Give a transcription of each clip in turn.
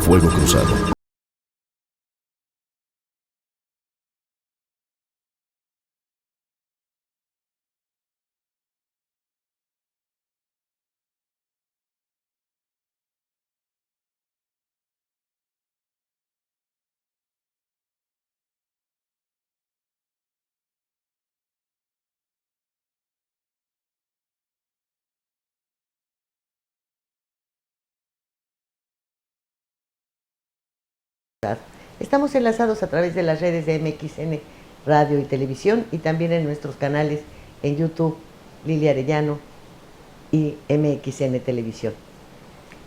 Fuego Cruzado. Estamos enlazados a través de las redes de MXN Radio y Televisión y también en nuestros canales en YouTube, Lilia Arellano y MXN Televisión.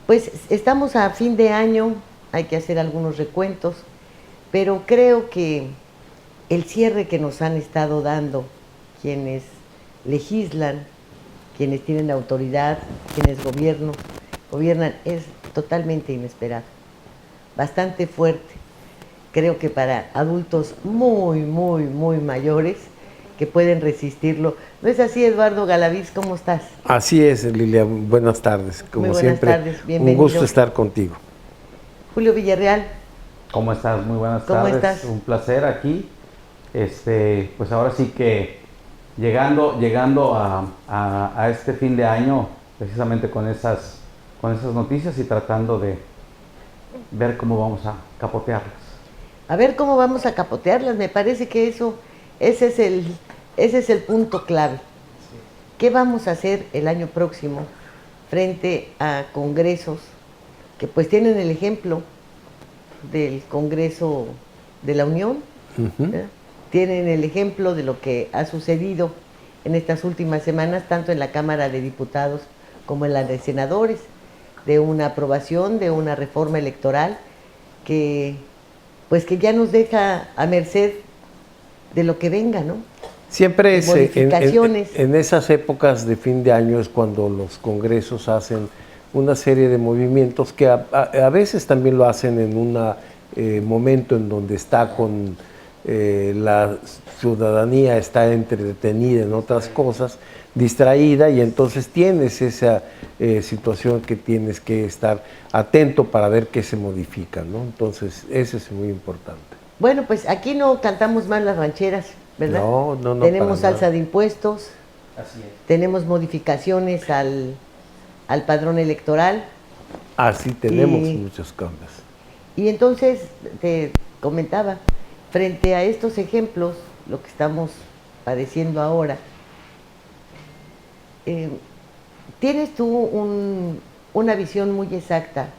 Pues estamos a fin de año, hay que hacer algunos recuentos, pero creo que el cierre que nos han estado dando quienes legislan, quienes tienen autoridad, quienes gobiernan, es totalmente inesperado, bastante fuerte. Creo que para adultos muy mayores que pueden resistirlo. ¿No es así, Eduardo Galaviz? ¿Cómo estás? Así es, Lilia. Buenas tardes. Como Muy buenas siempre, tardes, bienvenido. un gusto estar contigo. Julio Villarreal. ¿Cómo estás? Muy buenas ¿Cómo tardes. estás? Un placer aquí. Pues ahora sí que llegando a este fin de año, precisamente con esas noticias y tratando de ver cómo vamos a capotearlas. A ver cómo vamos a capotearlas. Me parece que ese es el punto clave. Sí. ¿Qué vamos a hacer el año próximo frente a congresos que pues tienen el ejemplo del Congreso de la Unión? Tienen el ejemplo de lo que ha sucedido en estas últimas semanas, tanto en la Cámara de Diputados como en la de Senadores, de una aprobación de una reforma electoral que ya nos deja a merced de lo que venga, ¿no? Siempre es en esas épocas de fin de año es cuando los congresos hacen una serie de movimientos que a veces también lo hacen en un momento en donde está con la ciudadanía está entretenida en otras cosas, distraída, y entonces tienes esa situación que tienes que estar atento para ver qué se modifica, ¿no? Entonces, eso es muy importante. Bueno, pues aquí no cantamos más las rancheras, ¿verdad? No. Tenemos alza de impuestos. Así es. Tenemos modificaciones al padrón electoral. Así tenemos muchos cambios. Y entonces, te comentaba, frente a estos ejemplos, lo que estamos padeciendo ahora, ¿tienes tú una visión muy exacta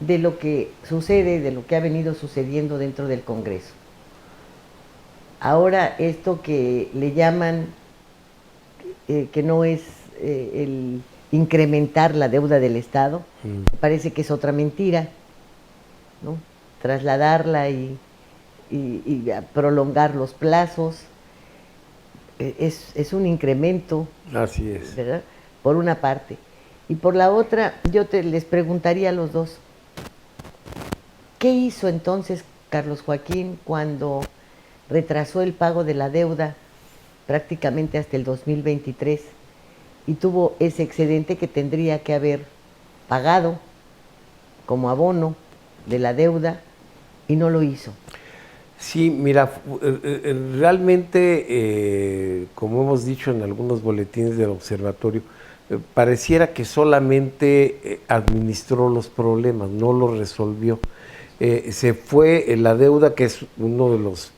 de lo que sucede, de lo que ha venido sucediendo dentro del Congreso? Ahora esto que le llaman, que no es el incrementar la deuda del Estado, parece que es otra mentira, ¿no? Trasladarla y prolongar los plazos, es un incremento. Así es. ¿Verdad? Por una parte. Y por la otra, les preguntaría a los dos, ¿qué hizo entonces Carlos Joaquín cuando retrasó el pago de la deuda prácticamente hasta el 2023 y tuvo ese excedente que tendría que haber pagado como abono de la deuda y no lo hizo? Sí, mira, realmente, como hemos dicho en algunos boletines del observatorio, pareciera que solamente administró los problemas, no los resolvió. Se fue la deuda, que es uno de los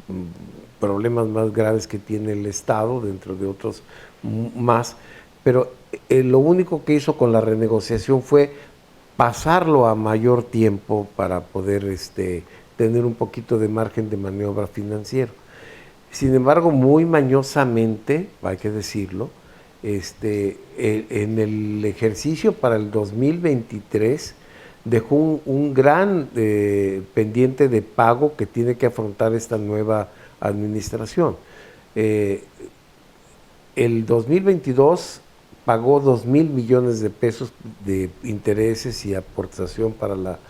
problemas más graves que tiene el Estado, dentro de otros más, pero lo único que hizo con la renegociación fue pasarlo a mayor tiempo para poder tener un poquito de margen de maniobra financiero. Sin embargo, muy mañosamente, hay que decirlo, en el ejercicio para el 2023 dejó un gran pendiente de pago que tiene que afrontar esta nueva administración. El 2022 pagó 2,000 millones de pesos de intereses y aportación para la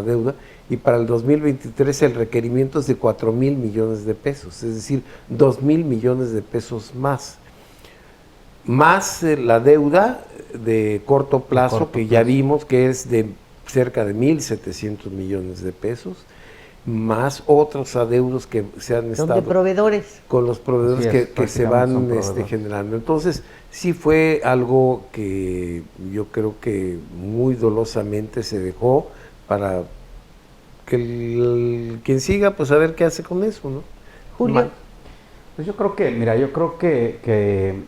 deuda, y para el 2023 el requerimiento es de 4,000 millones de pesos, es decir, 2,000 millones de pesos más la deuda de corto plazo, que ya vimos que es de cerca de 1.700 millones de pesos, más otros adeudos que se han Son estado de proveedores. con los proveedores Así es, que se prácticamente son van proveedores. generando. Entonces, sí fue algo que yo creo que muy dolosamente se dejó para que quien siga, pues a ver qué hace con eso, ¿no? Julio, Pues yo creo que, mira, yo creo que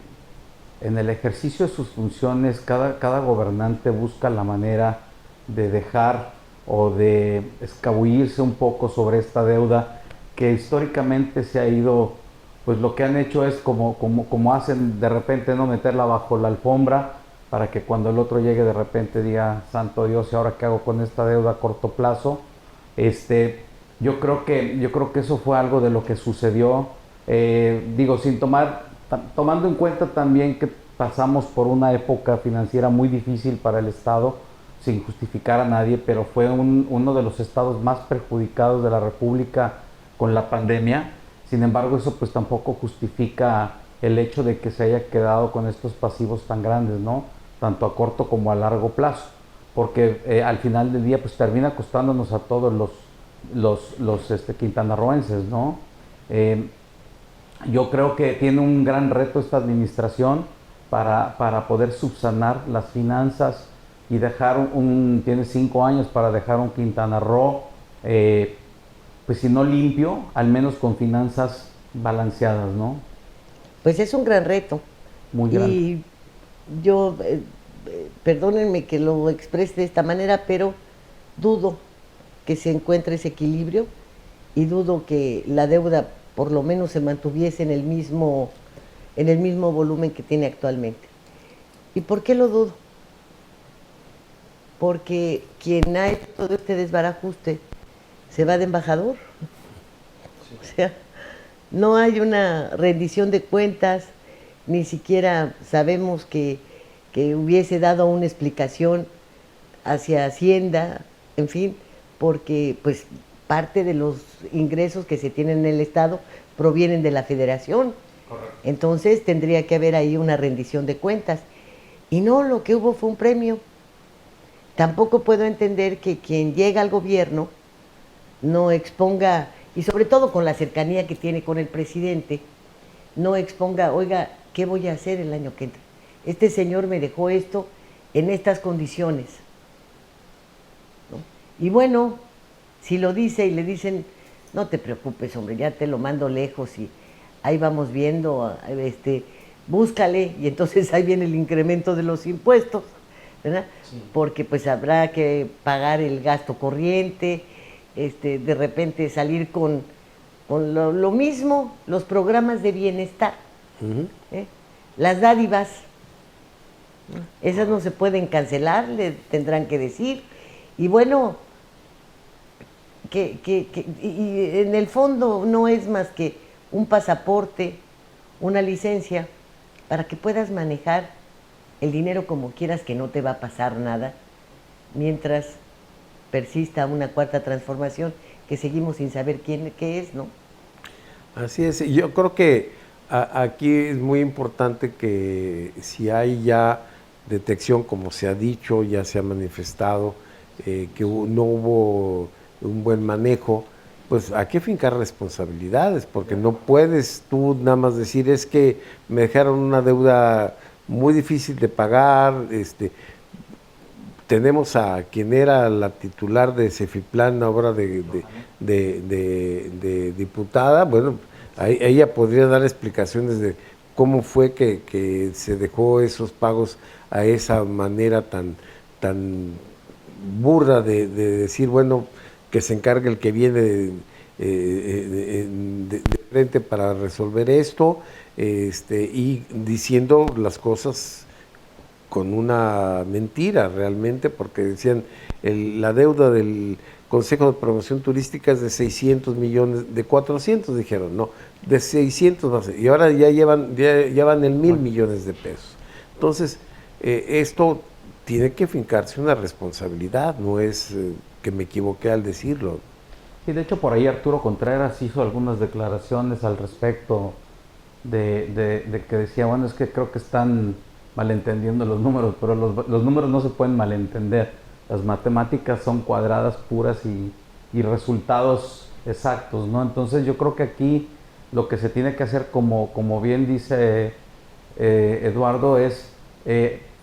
en el ejercicio de sus funciones, cada gobernante busca la manera de dejar o de escabullirse un poco sobre esta deuda que históricamente se ha ido, pues lo que han hecho es como hacen de repente, no meterla bajo la alfombra para que cuando el otro llegue de repente diga, santo Dios, ¿y ahora qué hago con esta deuda a corto plazo? Yo creo que eso fue algo de lo que sucedió, digo, tomando en cuenta también que pasamos por una época financiera muy difícil para el Estado, sin justificar a nadie, pero fue uno de los estados más perjudicados de la República con la pandemia. Sin embargo, eso pues tampoco justifica el hecho de que se haya quedado con estos pasivos tan grandes, ¿no? Tanto a corto como a largo plazo, porque al final del día pues termina costándonos a todos los quintanarroenses, ¿no? Yo creo que tiene un gran reto esta administración para poder subsanar las finanzas y dejar tiene 5 años para dejar un Quintana Roo, pues si no limpio, al menos con finanzas balanceadas, ¿no? pues es un gran reto. Muy grande. Y yo, perdónenme que lo exprese de esta manera, pero dudo que se encuentre ese equilibrio y dudo que la deuda por lo menos se mantuviese en el mismo volumen que tiene actualmente. ¿Y por qué lo dudo? Porque quien ha hecho todo este desbarajuste se va de embajador. O sea, no hay una rendición de cuentas, ni siquiera sabemos que hubiese dado una explicación hacia Hacienda, en fin, porque pues parte de los ingresos que se tienen en el Estado provienen de la Federación. Correcto. Entonces tendría que haber ahí una rendición de cuentas. Y no, lo que hubo fue un premio. Tampoco puedo entender que quien llega al gobierno no exponga, y sobre todo con la cercanía que tiene con el presidente, no exponga, oiga, ¿qué voy a hacer el año que entra? Este señor me dejó esto en estas condiciones, ¿no? Y bueno, si lo dice y le dicen, no te preocupes, hombre, ya te lo mando lejos y ahí vamos viendo, búscale, y entonces ahí viene el incremento de los impuestos, ¿verdad? Sí. Porque pues habrá que pagar el gasto corriente, de repente salir con lo mismo, los programas de bienestar, las dádivas, esas no se pueden cancelar, le tendrán que decir, y bueno, y en el fondo no es más que un pasaporte, una licencia, para que puedas manejar el dinero como quieras, que no te va a pasar nada, mientras persista una cuarta transformación que seguimos sin saber qué es, ¿no? Así es, yo creo que aquí es muy importante que si hay ya detección, como se ha dicho, ya se ha manifestado, que no hubo un buen manejo, pues hay que fincar responsabilidades, porque no puedes tú nada más decir, es que me dejaron una deuda muy difícil de pagar. Tenemos a quien era la titular de Cefiplan, ahora de diputada. Bueno, ella podría dar explicaciones de cómo fue que se dejó esos pagos a esa manera tan burda de decir, bueno, que se encargue el que viene de frente para resolver esto, y diciendo las cosas con una mentira realmente, porque decían la deuda del Consejo de Promoción Turística es de 600 millones, de 400 dijeron, no, de 600 va a ser, y ahora ya van en 1,000 millones de pesos. Entonces, esto tiene que fincarse una responsabilidad, no es que me equivoqué al decirlo. Sí, de hecho por ahí Arturo Contreras hizo algunas declaraciones al respecto de que decía, bueno, es que creo que están malentendiendo los números, pero los números no se pueden malentender. las matemáticas son cuadradas puras y resultados exactos, ¿no? Entonces yo creo que aquí lo que se tiene que hacer, como bien dice Eduardo, es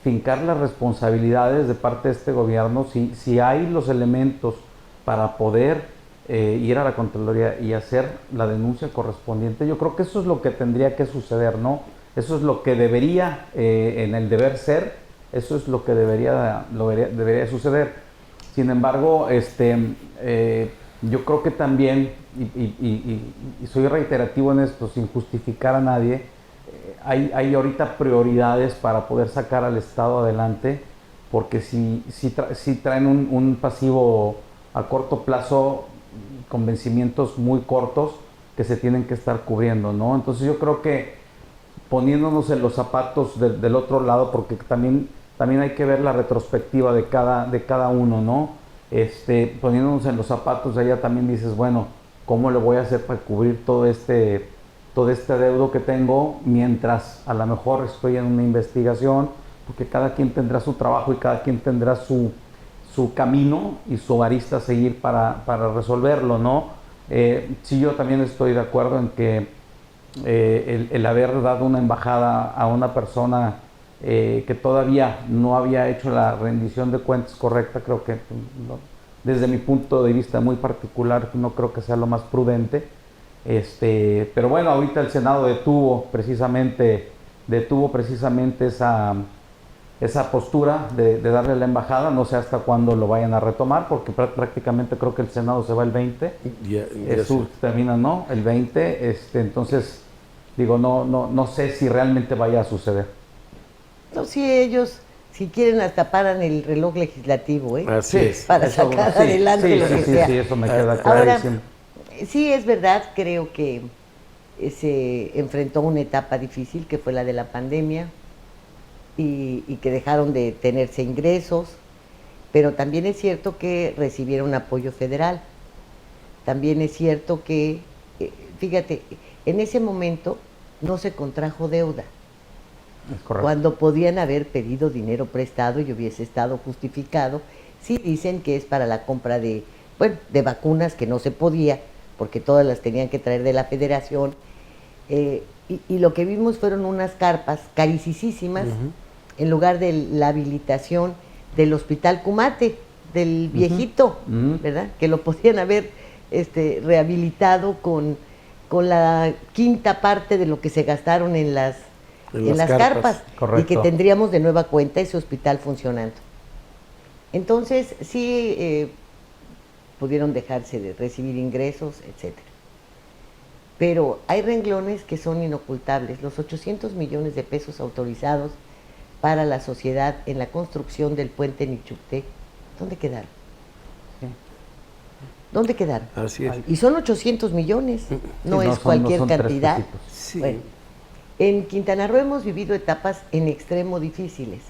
fincar las responsabilidades de parte de este gobierno. Si hay los elementos para poder ir a la Contraloría y hacer la denuncia correspondiente, yo creo que eso es lo que tendría que suceder, ¿no? Eso es lo que debería, en el deber ser, eso es lo que debería suceder. Sin embargo, yo creo que también, y soy reiterativo en esto, sin justificar a nadie, hay ahorita prioridades para poder sacar al Estado adelante, porque si traen un pasivo a corto plazo, con vencimientos muy cortos, que se tienen que estar cubriendo, ¿no? Entonces yo creo que poniéndonos en los zapatos del otro lado, porque también hay que ver la retrospectiva de cada uno, ¿no? Poniéndonos en los zapatos de ella, también dices, bueno, ¿cómo le voy a hacer para cubrir todo este adeudo que tengo mientras a lo mejor estoy en una investigación? Porque cada quien tendrá su trabajo y cada quien tendrá su camino y su arista a seguir para resolverlo, ¿no? Sí, yo también estoy de acuerdo en que el haber dado una embajada a una persona que todavía no había hecho la rendición de cuentas correcta, creo que no, desde mi punto de vista muy particular, no creo que sea lo más prudente. Pero bueno, ahorita el Senado detuvo precisamente esa postura de darle la embajada. No sé hasta cuándo lo vayan a retomar, porque prácticamente creo que el Senado se va el 20. Eso termina, ¿no? El 20. Entonces, digo, no sé si realmente vaya a suceder. No, si ellos, si quieren, hasta paran el reloj legislativo, ¿eh? Así es. Para sacar adelante lo que sea. Sí, eso me queda Ahora, clarísimo. sí, es verdad, creo que se enfrentó una etapa difícil, que fue la de la pandemia, y que dejaron de tenerse ingresos, pero también es cierto que recibieron apoyo federal. También es cierto que, fíjate, en ese momento no se contrajo deuda. Es correcto. Cuando podían haber pedido dinero prestado y hubiese estado justificado. Sí dicen que es para la compra de vacunas, que no se podía, porque todas las tenían que traer de la federación, y lo que vimos fueron unas carpas carísimas, en lugar de la habilitación del Hospital Cumate, del viejito, ¿verdad? Que lo podían haber rehabilitado con la quinta parte de lo que se gastaron en las carpas. Y que tendríamos de nueva cuenta ese hospital funcionando. Entonces, sí, pudieron dejarse de recibir ingresos, etcétera. Pero hay renglones que son inocultables. Los 800 millones de pesos autorizados para la sociedad en la construcción del puente Nichucté, ¿dónde quedaron? Sí. ¿Dónde quedaron? Así es. Y son 800 millones, no es cualquier cantidad. Sí. Bueno, en Quintana Roo hemos vivido etapas en extremo difíciles.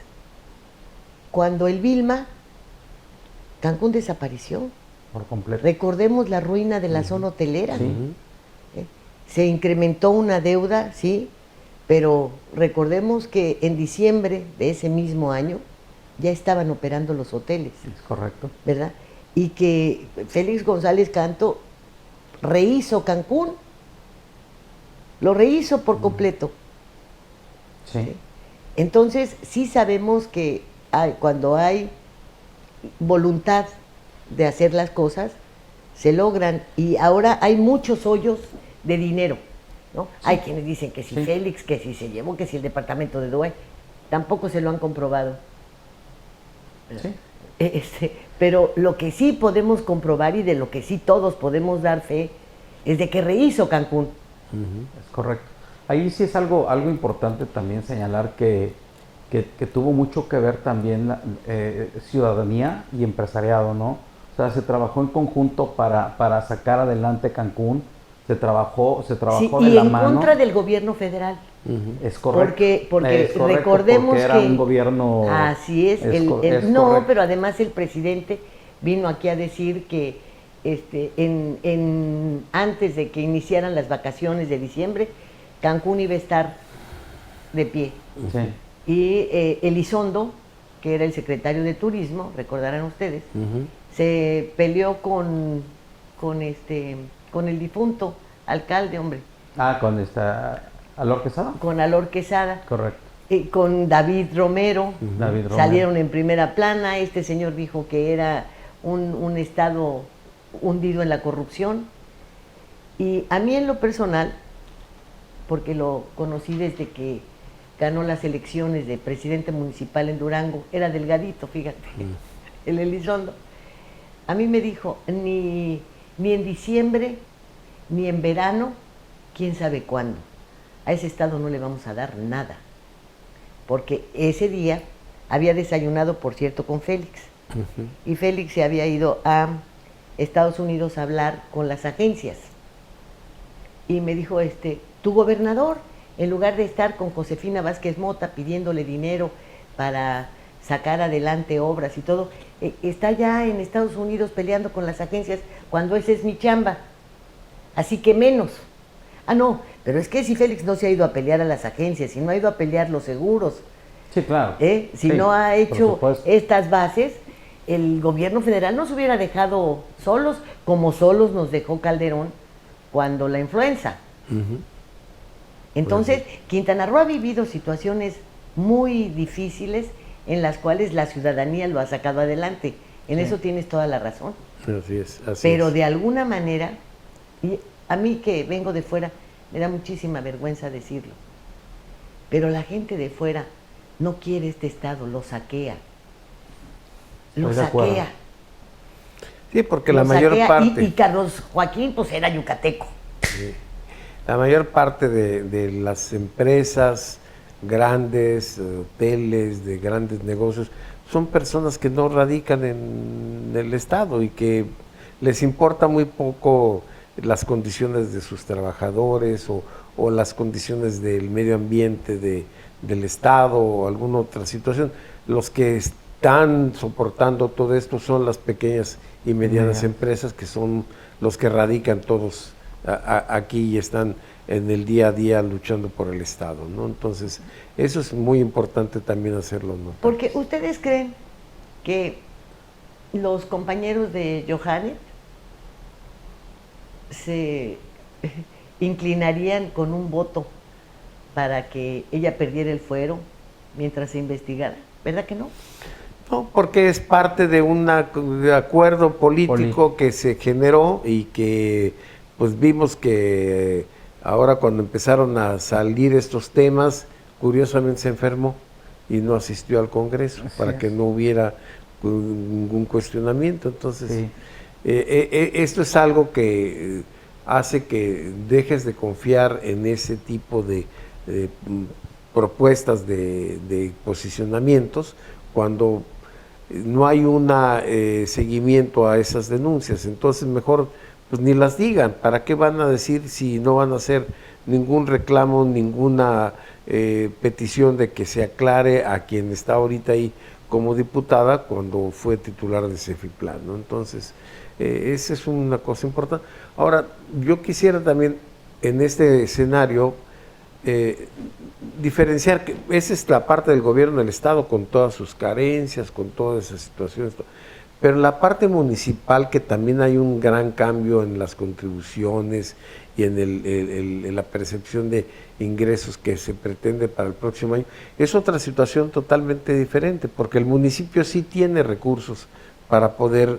Cuando el Vilma, Cancún desapareció. Por completo. Recordemos la ruina de la zona hotelera. Sí. Se incrementó una deuda, sí, pero recordemos que en diciembre de ese mismo año ya estaban operando los hoteles. Es correcto. ¿Verdad? Y que Félix González Canto rehizo Cancún, lo rehizo por completo. Sí. Entonces, sí sabemos que cuando hay voluntad de hacer las cosas, se logran, y ahora hay muchos hoyos de dinero, ¿no? Sí. Hay quienes dicen que si Félix, que si se llevó, que si el departamento de Dubái, tampoco se lo han comprobado. Sí. Pero lo que sí podemos comprobar y de lo que sí todos podemos dar fe es de que rehizo Cancún. Es correcto. Ahí sí es algo importante también señalar que tuvo mucho que ver también la ciudadanía y empresariado, ¿no? O sea, se trabajó en conjunto para sacar adelante Cancún. Se trabajó sí, de la mano. Y en contra del gobierno federal. Es correcto. Porque es correcto, recordemos porque era que un gobierno. Así es. No, pero además el presidente vino aquí a decir que antes de que iniciaran las vacaciones de diciembre, Cancún iba a estar de pie. Sí. Y Elizondo, que era el secretario de Turismo, recordarán ustedes, Ujú. se peleó con el difunto alcalde, hombre, Ah, con esta Alor Quesada. con Alor Quesada, Correcto. con David Romero. David Romero. Salieron en primera plana. Este señor dijo que era un estado hundido en la corrupción. Y a mí en lo personal, porque lo conocí desde que ganó las elecciones de presidente municipal en Durango, era delgadito, fíjate, el Elizondo. A mí me dijo, ni en diciembre, ni en verano, quién sabe cuándo. A ese estado no le vamos a dar nada. Porque ese día había desayunado, por cierto, con Félix. Ujú. Y Félix se había ido a Estados Unidos a hablar con las agencias. Y me dijo, tu gobernador, en lugar de estar con Josefina Vázquez Mota pidiéndole dinero para sacar adelante obras y todo, está ya en Estados Unidos peleando con las agencias cuando esa es mi chamba. Así que menos. Ah, no, pero es que si Félix no se ha ido a pelear a las agencias, si no ha ido a pelear los seguros, Sí, claro. si Sí, no ha por hecho supuesto. estas bases, el gobierno federal nos hubiera dejado solos, como solos nos dejó Calderón cuando la influenza. Ujú. Entonces, Quintana Roo ha vivido situaciones muy difíciles en las cuales la ciudadanía lo ha sacado adelante. En eso tienes toda la razón. Así es, así Pero es. de alguna manera, y a mí que vengo de fuera, me da muchísima vergüenza decirlo, pero la gente de fuera no quiere este estado, lo saquea. Lo Estoy de acuerdo. saquea. Sí, porque lo la mayor saquea, parte... y Carlos Joaquín, pues era yucateco. La mayor parte de las empresas grandes, hoteles, de grandes negocios, son personas que no radican en el estado y que les importa muy poco las condiciones de sus trabajadores o las condiciones del medio ambiente del estado o alguna otra situación. Los que están soportando todo esto son las pequeñas y medianas empresas, que son los que radican todos aquí y están en el día a día luchando por el Estado, ¿no? Entonces, eso es muy importante también hacerlo notar. Porque ustedes creen que los compañeros de Johannet se inclinarían con un voto para que ella perdiera el fuero mientras se investigara, ¿verdad que no? No, porque es parte de un acuerdo político que se generó y que pues vimos que ahora cuando empezaron a salir estos temas, curiosamente se enfermó y no asistió al Congreso para que no hubiera ningún cuestionamiento. Entonces, Sí. Esto es algo que hace que dejes de confiar en ese tipo de propuestas de posicionamientos cuando no hay un seguimiento a esas denuncias. Entonces mejor pues ni las digan. ¿Para qué van a decir si no van a hacer ningún reclamo, ninguna petición de que se aclare a quien está ahorita ahí como diputada cuando fue titular de Cefiplan, ¿no? Entonces, esa es una cosa importante. Ahora, yo quisiera también en este escenario diferenciar que esa es la parte del gobierno del Estado con todas sus carencias, con todas esas situaciones, pero la parte municipal, que también hay un gran cambio en las contribuciones y en la percepción de ingresos que se pretende para el próximo año, es otra situación totalmente diferente, porque el municipio sí tiene recursos para poder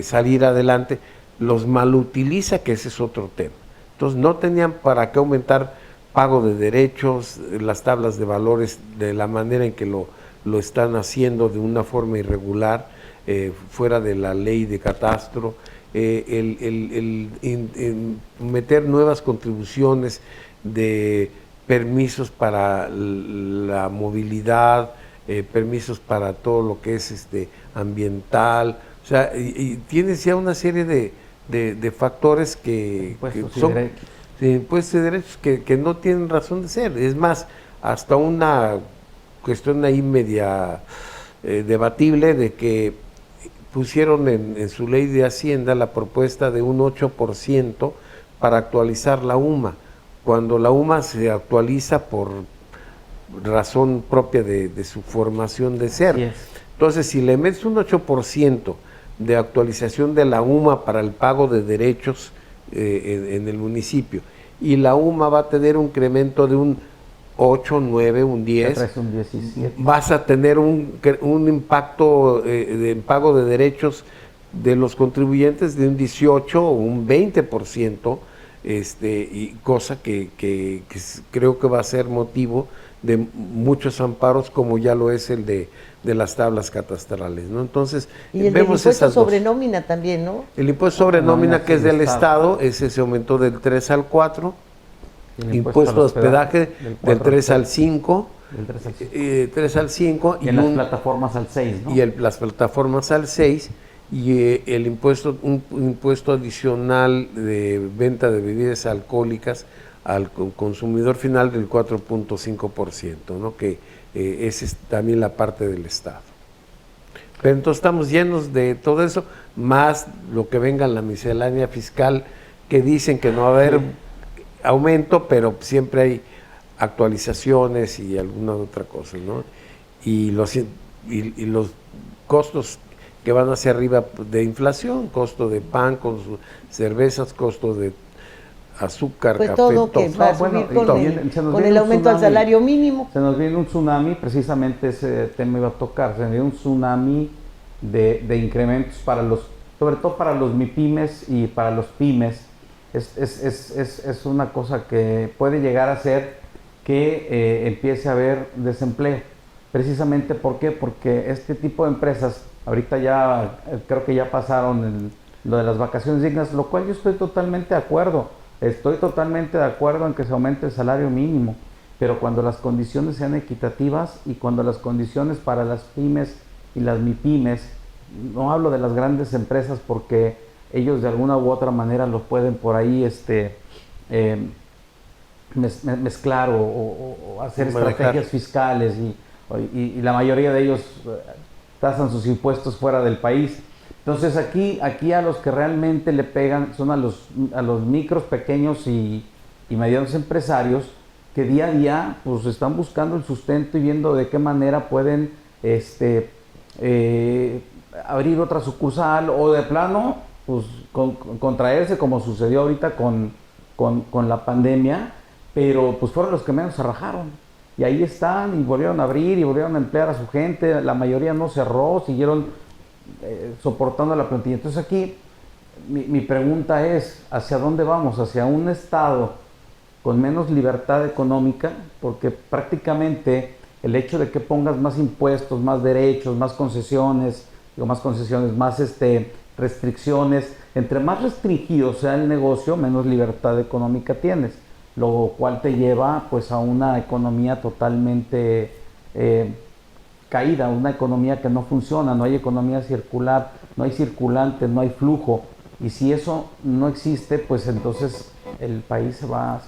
salir adelante, los malutiliza, que ese es otro tema. Entonces no tenían para qué aumentar pago de derechos, las tablas de valores de la manera en que lo están haciendo de una forma irregular, fuera de la ley de catastro, meter nuevas contribuciones de permisos para la movilidad, permisos para todo lo que es ambiental, o sea, y tienes ya una serie de factores que son impuestos y derechos que no tienen razón de ser. Es más, hasta una cuestión ahí media debatible de que pusieron en su ley de Hacienda la propuesta de un 8% para actualizar la UMA, cuando la UMA se actualiza por razón propia de su formación de ser. Así es. Entonces, si le metes un 8% de actualización de la UMA para el pago de derechos en el municipio, y la UMA va a tener un incremento de un 8, 9, un 10, Traes un 17. vas a tener un impacto de pago de derechos de los contribuyentes de un 18 o un 20%, y cosa que creo que va a ser motivo de muchos amparos, como ya lo es el de las tablas catastrales, ¿no? Entonces, Y el vemos impuesto esas sobre dos. nómina también, ¿no? El impuesto sobre nómina, que es del Estado. Estado, ese se aumentó del 3 al 4, El impuesto de hospedaje del 3 al 5, Del 3 al 5. 3 al 5, Y en las plataformas al 6, ¿no? y las plataformas al 6, y el impuesto, un impuesto adicional de venta de bebidas alcohólicas al consumidor final del 4.5%, ¿no? Que esa es también la parte del Estado. Pero entonces estamos llenos de todo eso, más lo que venga en la miscelánea fiscal, que dicen que no va a haber aumento, pero siempre hay actualizaciones y alguna otra cosa, ¿no? Y los costos que van hacia arriba de inflación, costo de pan, cervezas, costo de azúcar, Pues café, todo que va a subir con el aumento al salario mínimo. Se nos viene un tsunami, precisamente ese tema iba a tocar, se nos viene un tsunami de incrementos para sobre todo para los MIPYMES y para los pymes. Es una cosa que puede llegar a ser que empiece a haber desempleo. Precisamente, ¿por qué? Porque este tipo de empresas, ahorita ya creo que ya pasaron lo de las vacaciones dignas, lo cual yo estoy totalmente de acuerdo. Estoy totalmente de acuerdo en que se aumente el salario mínimo, pero cuando las condiciones sean equitativas y cuando las condiciones para las pymes y las MIPYMES, no hablo de las grandes empresas porque ellos de alguna u otra manera lo pueden por ahí mezclar o hacer estrategias fiscales y la mayoría de ellos tasan sus impuestos fuera del país. Entonces aquí a los que realmente le pegan son a los micros, pequeños y medianos empresarios que día a día pues están buscando el sustento y viendo de qué manera pueden abrir otra sucursal o de plano pues contraerse, como sucedió ahorita con la pandemia, pero pues fueron los que menos se rajaron. Y ahí están, y volvieron a abrir, y volvieron a emplear a su gente. La mayoría no cerró, siguieron soportando la plantilla. Entonces aquí mi pregunta es, ¿hacia dónde vamos? ¿Hacia un Estado con menos libertad económica? Porque prácticamente el hecho de que pongas más impuestos, más derechos, más concesiones, más restricciones, entre más restringido sea el negocio, menos libertad económica tienes, lo cual te lleva pues a una economía totalmente caída, una economía que no funciona, no hay economía circular, no hay circulante, no hay flujo, y si eso no existe, pues entonces el país se va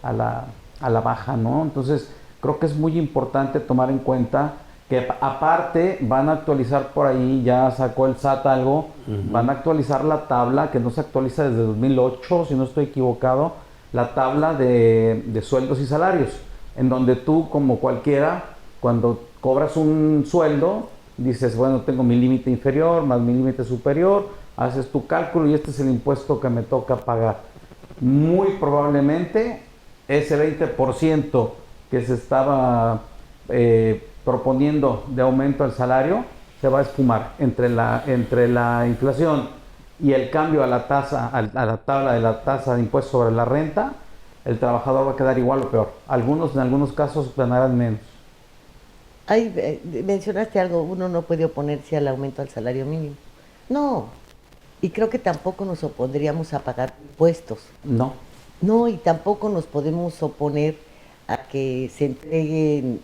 a la baja, ¿no? Entonces creo que es muy importante tomar en cuenta que aparte van a actualizar por ahí, ya sacó el SAT algo, van a actualizar la tabla, que no se actualiza desde 2008, si no estoy equivocado, la tabla de sueldos y salarios, en donde tú, como cualquiera, cuando cobras un sueldo, dices, bueno, tengo mi límite inferior más mi límite superior, haces tu cálculo y este es el impuesto que me toca pagar. Muy probablemente ese 20% que se estaba proponiendo de aumento al salario se va a esfumar entre la inflación y el cambio a la tasa, a la tabla de la tasa de impuesto sobre la renta. El trabajador va a quedar igual o peor. En algunos casos ganarán menos. Mencionaste algo, uno no puede oponerse al aumento al salario mínimo. No, y creo que tampoco nos opondríamos a pagar impuestos. No. No, y tampoco nos podemos oponer a que se entreguen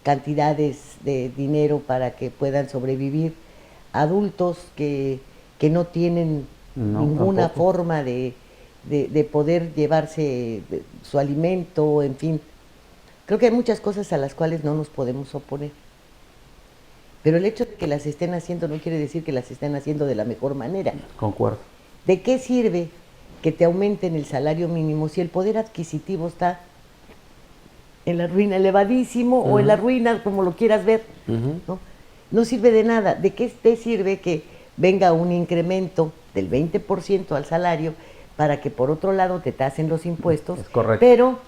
cantidades de dinero para que puedan sobrevivir adultos que no tienen ninguna tampoco. forma de poder llevarse su alimento, en fin. Creo que hay muchas cosas a las cuales no nos podemos oponer. Pero el hecho de que las estén haciendo no quiere decir que las estén haciendo de la mejor manera. Concuerdo. ¿De qué sirve que te aumenten el salario mínimo si el poder adquisitivo está en la ruina, elevadísimo o en la ruina, como lo quieras ver, ¿no? No sirve de nada. ¿De qué te sirve que venga un incremento del 20% al salario para que por otro lado te tasen los impuestos, Es correcto. pero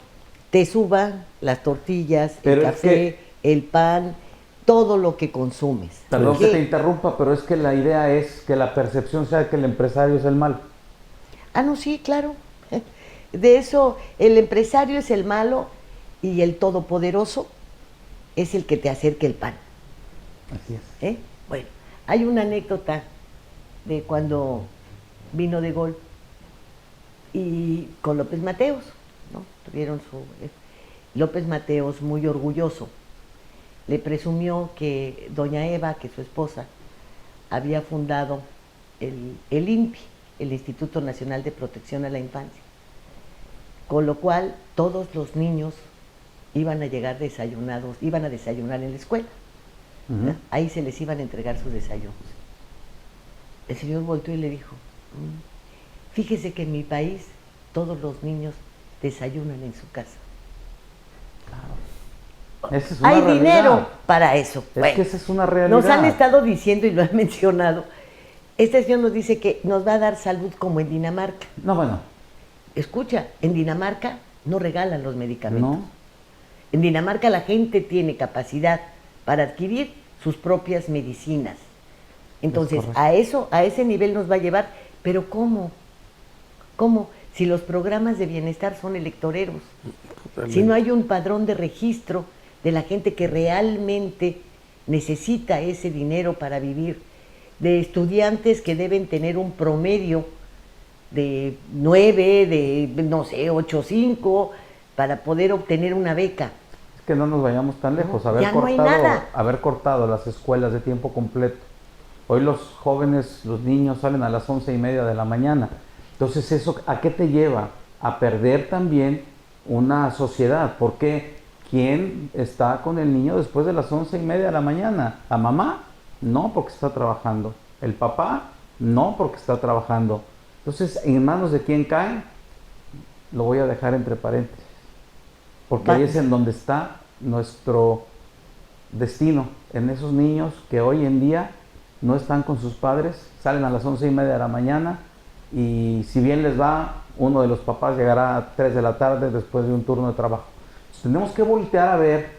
te suban las tortillas, Pero el es café, el pan, todo lo que consumes? Perdón ¿Qué? que te interrumpa, pero es que la idea es que la percepción sea que el empresario es el malo. Ah, no, sí, claro. De eso, el empresario es el malo y el todopoderoso es el que te acerca el pan. Así es. Bueno, hay una anécdota de cuando vino De Gaulle y con López Mateos, ¿no? Tuvieron su... López Mateos, muy orgulloso, le presumió que doña Eva, que su esposa, había fundado el INPI, el Instituto Nacional de Protección a la Infancia, con lo cual todos los niños iban a llegar desayunados, iban a desayunar en la escuela. Ahí se les iban a entregar sus desayunos. El señor volteó y le dijo, fíjese que en mi país todos los niños desayunan en su casa. Claro. Esa es una Hay realidad. dinero para eso. Es Bueno, que esa es una realidad. nos han estado diciendo y lo han mencionado. Este señor nos dice que nos va a dar salud como en Dinamarca. No, bueno. Escucha, en Dinamarca no regalan los medicamentos. No. En Dinamarca la gente tiene capacidad para adquirir sus propias medicinas. Entonces, a ese nivel nos va a llevar. Pero ¿cómo? ¿Cómo? Si los programas de bienestar son electoreros. Totalmente. Si no hay un padrón de registro de la gente que realmente necesita ese dinero para vivir, de estudiantes que deben tener un promedio de 9, de, no sé, 8.5, para poder obtener una beca. Es que no nos vayamos tan lejos. No, ya no hay nada. Haber cortado las escuelas de tiempo completo. Hoy los jóvenes, los niños salen a las 11:30 de la mañana. Entonces, ¿eso a qué te lleva? A perder también una sociedad. Porque ¿quién está con el niño después de las 11:30 de la mañana? ¿La mamá? No, porque está trabajando. ¿El papá? No, porque está trabajando. Entonces, ¿en manos de quién cae? Lo voy a dejar entre paréntesis. Porque ahí es en donde está nuestro destino, en esos niños que hoy en día no están con sus padres, salen a las 11:30 de la mañana y si bien les va, uno de los papás llegará a 3 de la tarde después de un turno de trabajo. Entonces, tenemos que voltear a ver,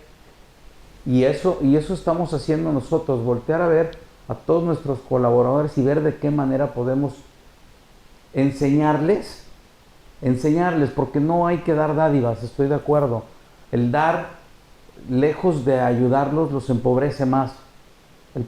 y eso estamos haciendo nosotros, voltear a ver a todos nuestros colaboradores y ver de qué manera podemos enseñarles, porque no hay que dar dádivas, estoy de acuerdo. El dar, lejos de ayudarlos, los empobrece más. El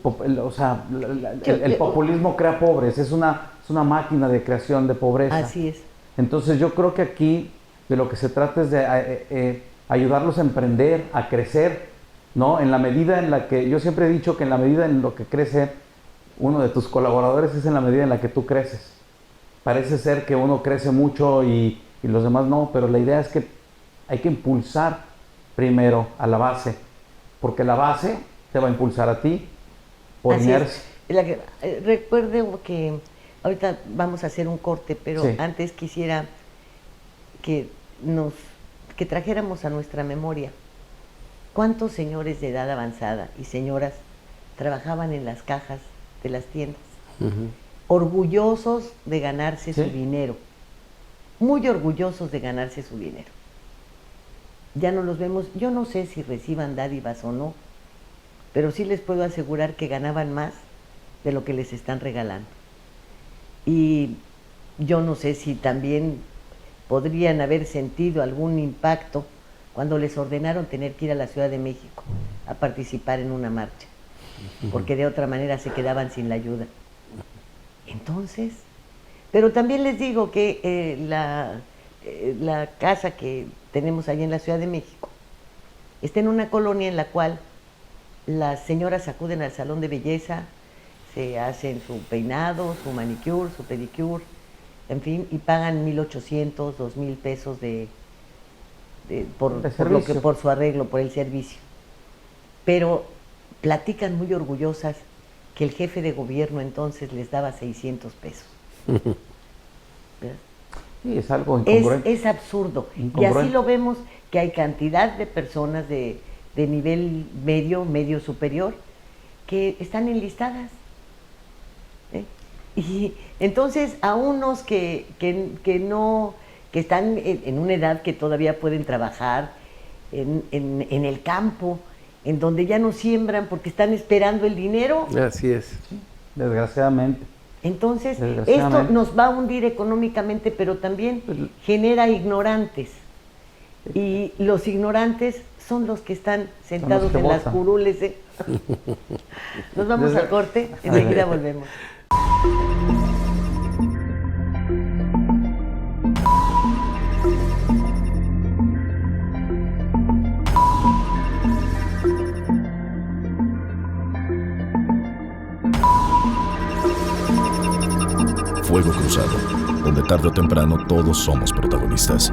populismo crea pobres, es una máquina de creación de pobreza. Así es. Entonces yo creo que aquí de lo que se trata es de ayudarlos a emprender, a crecer, ¿no? En la medida en la que, yo siempre he dicho que en la medida en lo que crece uno de tus colaboradores es en la medida en la que tú creces. Parece ser que uno crece mucho y los demás no, pero la idea es que hay que impulsar primero a la base, porque la base te va a impulsar a ti por inercia. Recuerde que ahorita vamos a hacer un corte, pero Sí. antes quisiera que trajéramos a nuestra memoria cuántos señores de edad avanzada y señoras trabajaban en las cajas de las tiendas, orgullosos de ganarse su dinero, muy orgullosos de ganarse su dinero. Ya no los vemos, yo no sé si reciban dádivas o no, pero sí les puedo asegurar que ganaban más de lo que les están regalando. Y yo no sé si también podrían haber sentido algún impacto cuando les ordenaron tener que ir a la Ciudad de México a participar en una marcha, porque de otra manera se quedaban sin la ayuda. Entonces, pero también les digo que la casa que tenemos allí en la Ciudad de México está en una colonia en la cual las señoras acuden al salón de belleza, se hacen su peinado, su manicure, su pedicure, en fin, y pagan 1,800, 2,000 pesos por su arreglo, por el servicio. Pero platican muy orgullosas que el jefe de gobierno entonces les daba 600 pesos. ¿Verdad? Sí, es algo incongruente. Es absurdo. Incongruente. Y así lo vemos que hay cantidad de personas de nivel medio superior, que están enlistadas. Y entonces a unos que están en una edad que todavía pueden trabajar en el campo, en donde ya no siembran porque están esperando el dinero. Así es. Desgraciadamente. Entonces, esto nos va a hundir económicamente, pero también genera ignorantes. Y los ignorantes son los que están sentados que en las votan. curules. Nos vamos al corte, enseguida volvemos. Fuego Cruzado, donde tarde o temprano todos somos protagonistas.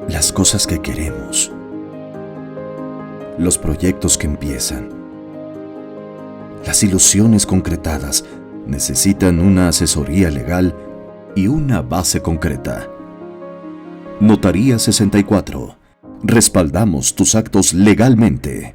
Las cosas que queremos, los proyectos que empiezan, las ilusiones concretadas necesitan una asesoría legal y una base concreta. Notaría 64. Respaldamos tus actos legalmente.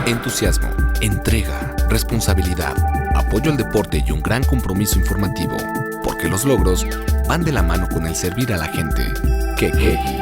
Entusiasmo, entrega, responsabilidad, apoyo al deporte y un gran compromiso informativo, porque los logros van de la mano con el servir a la gente. Kekegi.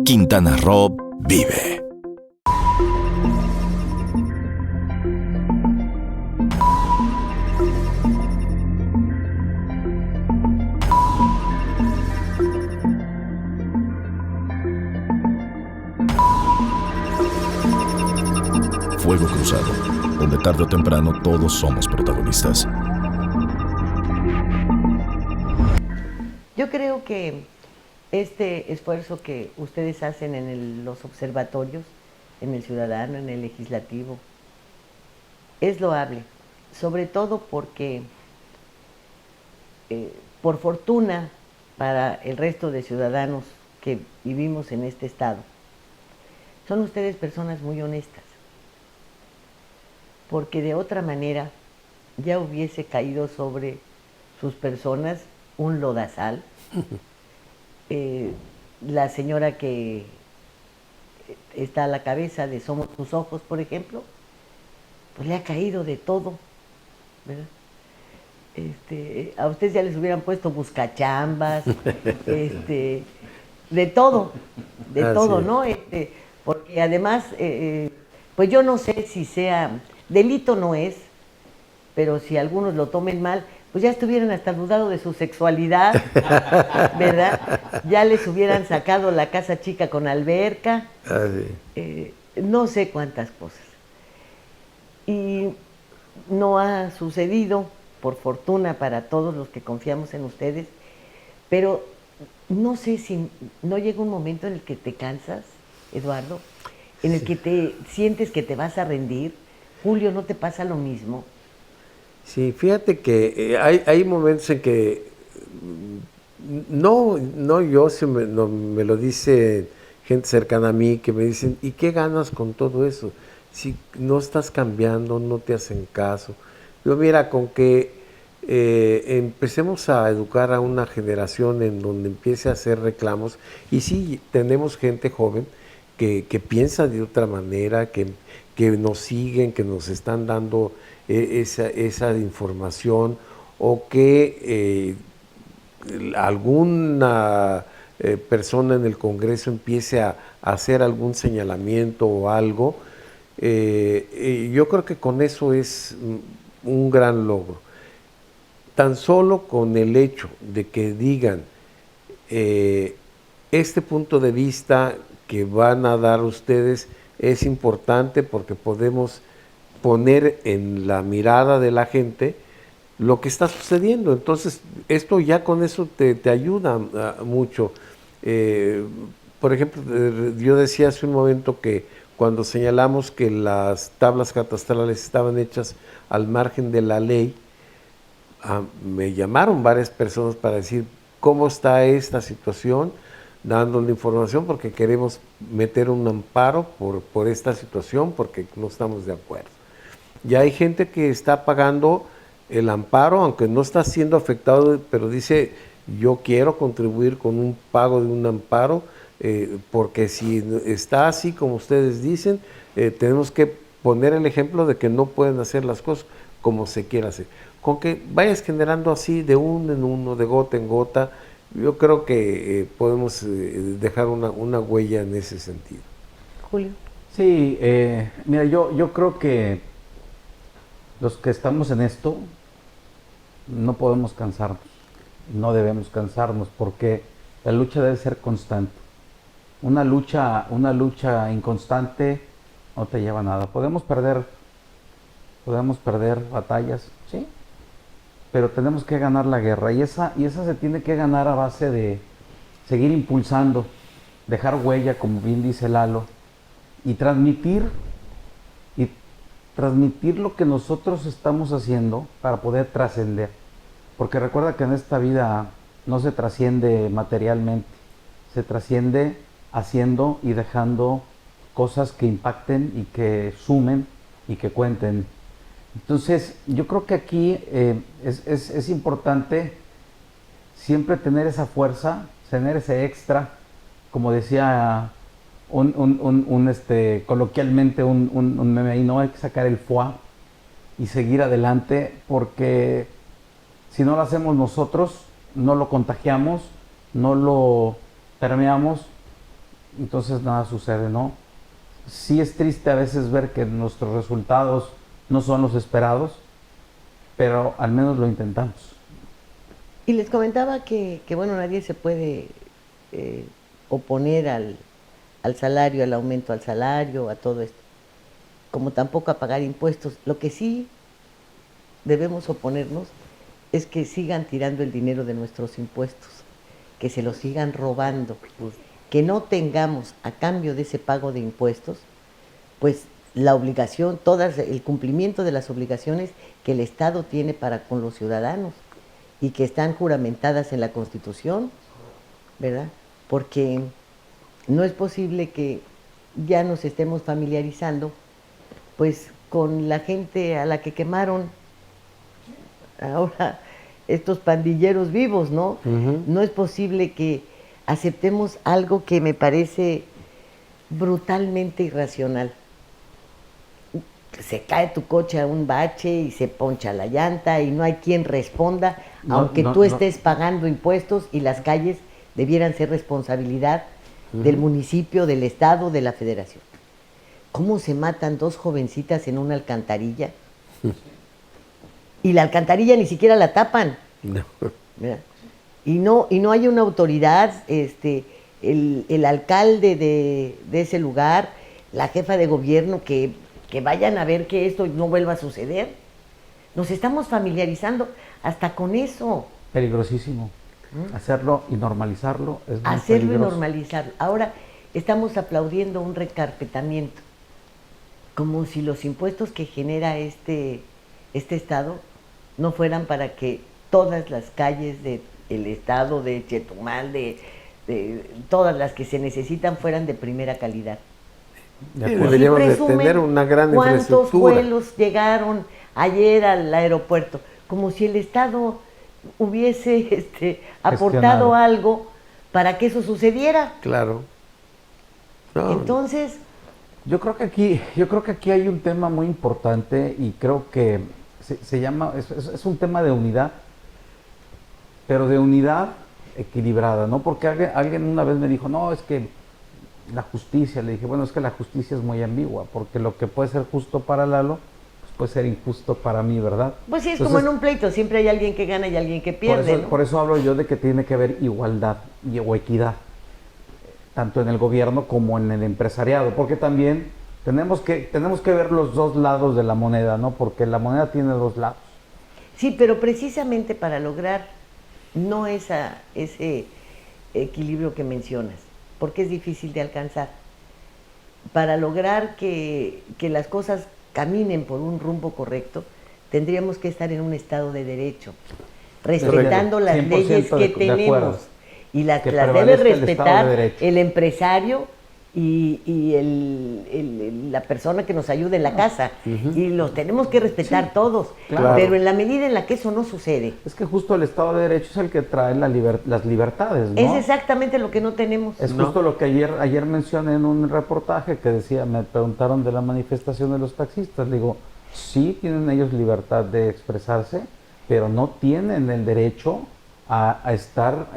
Quintana Roo vive. Fuego Cruzado, donde tarde o temprano todos somos protagonistas. Yo creo que este esfuerzo que ustedes hacen en los observatorios en el ciudadano, en el legislativo, es loable, sobre todo porque, por fortuna para el resto de ciudadanos que vivimos en este estado, son ustedes personas muy honestas, porque de otra manera ya hubiese caído sobre sus personas un lodazal. La señora que está a la cabeza de Somos Tus Ojos, por ejemplo, pues le ha caído de todo, ¿verdad? A ustedes ya les hubieran puesto buscachambas, de todo, ¿no? Porque además, pues yo no sé si sea, delito no es, pero si algunos lo tomen mal, pues ya estuvieran hasta dudado de su sexualidad, ¿verdad? Ya les hubieran sacado la casa chica con alberca, no sé cuántas cosas. Y no ha sucedido, por fortuna para todos los que confiamos en ustedes, pero no sé si no llega un momento en el que te cansas, Eduardo, en el que te sientes que te vas a rendir. Julio, ¿no te pasa lo mismo? Sí, fíjate que hay momentos en que no yo, me lo dice gente cercana a mí, que me dicen, ¿y qué ganas con todo eso? Si no estás cambiando, no te hacen caso. Yo, mira, con que empecemos a educar a una generación en donde empiece a hacer reclamos, y sí, tenemos gente joven que piensa de otra manera, que nos siguen, que nos están dando esa información, o que alguna persona en el Congreso empiece a hacer algún señalamiento o algo. Yo creo que con eso es un gran logro. Tan solo con el hecho de que digan este punto de vista que van a dar ustedes es importante, porque podemos poner en la mirada de la gente lo que está sucediendo. Entonces, esto ya con eso te ayuda mucho. Por ejemplo, yo decía hace un momento que cuando señalamos que las tablas catastrales estaban hechas al margen de la ley, me llamaron varias personas para decir cómo está esta situación, dándole información, porque queremos meter un amparo por esta situación, porque no estamos de acuerdo. Ya hay gente que está pagando el amparo, aunque no está siendo afectado, pero dice, yo quiero contribuir con un pago de un amparo, porque si está así como ustedes dicen, tenemos que poner el ejemplo de que no pueden hacer las cosas como se quiera hacer. Con que vayas generando así de uno en uno, de gota en gota, yo creo que podemos dejar una huella en ese sentido. Julio. Sí, mira, yo creo que los que estamos en esto no podemos cansarnos, no debemos cansarnos, porque la lucha debe ser constante. Una lucha inconstante no te lleva a nada. Podemos perder batallas, sí, pero tenemos que ganar la guerra, y esa se tiene que ganar a base de seguir impulsando, dejar huella, como bien dice Lalo, y transmitir lo que nosotros estamos haciendo para poder trascender. Porque recuerda que en esta vida no se trasciende materialmente, se trasciende haciendo y dejando cosas que impacten y que sumen y que cuenten. Entonces, yo creo que aquí es importante siempre tener esa fuerza, tener ese extra, como decía coloquialmente un meme ahí, no hay que sacar el foie y seguir adelante, porque si no lo hacemos nosotros, no lo contagiamos, no lo permeamos, entonces nada sucede, ¿no? Sí es triste a veces ver que nuestros resultados no son los esperados, pero al menos lo intentamos. Y les comentaba que bueno, nadie se puede oponer al salario, al aumento al salario, a todo esto, como tampoco a pagar impuestos. Lo que sí debemos oponernos es que sigan tirando el dinero de nuestros impuestos, que se lo sigan robando, que no tengamos a cambio de ese pago de impuestos pues la obligación, todas, el cumplimiento de las obligaciones que el Estado tiene para con los ciudadanos y que están juramentadas en la Constitución, ¿verdad? Porque no es posible que ya nos estemos familiarizando pues con la gente a la que quemaron ahora estos pandilleros vivos, ¿no? No es posible que aceptemos algo que me parece brutalmente irracional. Se cae tu coche a un bache y se poncha la llanta y no hay quien responda, aunque tú estés pagando impuestos, y las calles debieran ser responsabilidad del municipio, del Estado, de la Federación. ¿Cómo se matan dos jovencitas en una alcantarilla? Y la alcantarilla ni siquiera la tapan. No. ¿Verdad? Y no hay una autoridad, el alcalde de ese lugar, la jefa de gobierno, que vayan a ver que esto no vuelva a suceder. Nos estamos familiarizando hasta con eso. Peligrosísimo. Hacerlo y normalizarlo es muy Hacerlo peligroso. y normalizarlo. Ahora estamos aplaudiendo un recarpetamiento, como si los impuestos que genera este estado no fueran para que todas las calles del estado, de Chetumal, de todas las que se necesitan, fueran de primera calidad. Sí, deberíamos de tener una gran ¿Cuántos infraestructura. vuelos llegaron ayer al aeropuerto? Como si el Estado hubiese aportado Gestionado. algo para que eso sucediera. Claro. No, Entonces, Yo creo que aquí hay un tema muy importante y creo que se llama, es un tema de unidad, pero de unidad equilibrada, ¿no? Porque alguien una vez me dijo, no, es que la justicia, le dije, bueno, es que la justicia es muy ambigua, porque lo que puede ser justo para Lalo, pues puede ser injusto para mí, ¿verdad? pues sí, es Entonces, como en un pleito, siempre hay alguien que gana y alguien que pierde, ¿no? por eso hablo yo de que tiene que haber igualdad o equidad, tanto en el gobierno como en el empresariado, porque también tenemos que ver los dos lados de la moneda, ¿no? Porque la moneda tiene dos lados. Sí, pero precisamente para lograr no ese equilibrio que mencionas, porque es difícil de alcanzar, para lograr que las cosas caminen por un rumbo correcto, tendríamos que estar en un estado de derecho, respetando las 100% leyes que de acuerdo. tenemos, y las Que debe prevalezca el Estado respetar de Derecho. el empresario y la persona que nos ayuda en la casa, y los tenemos que respetar todos, claro. pero en la medida en la que eso no sucede, Es que justo el Estado de Derecho es el que trae las libertades, ¿no? es exactamente lo que no tenemos. Es justo lo que ayer mencioné en un reportaje que decía, me preguntaron de la manifestación de los taxistas. Digo, sí tienen ellos libertad de expresarse, pero no tienen el derecho a estar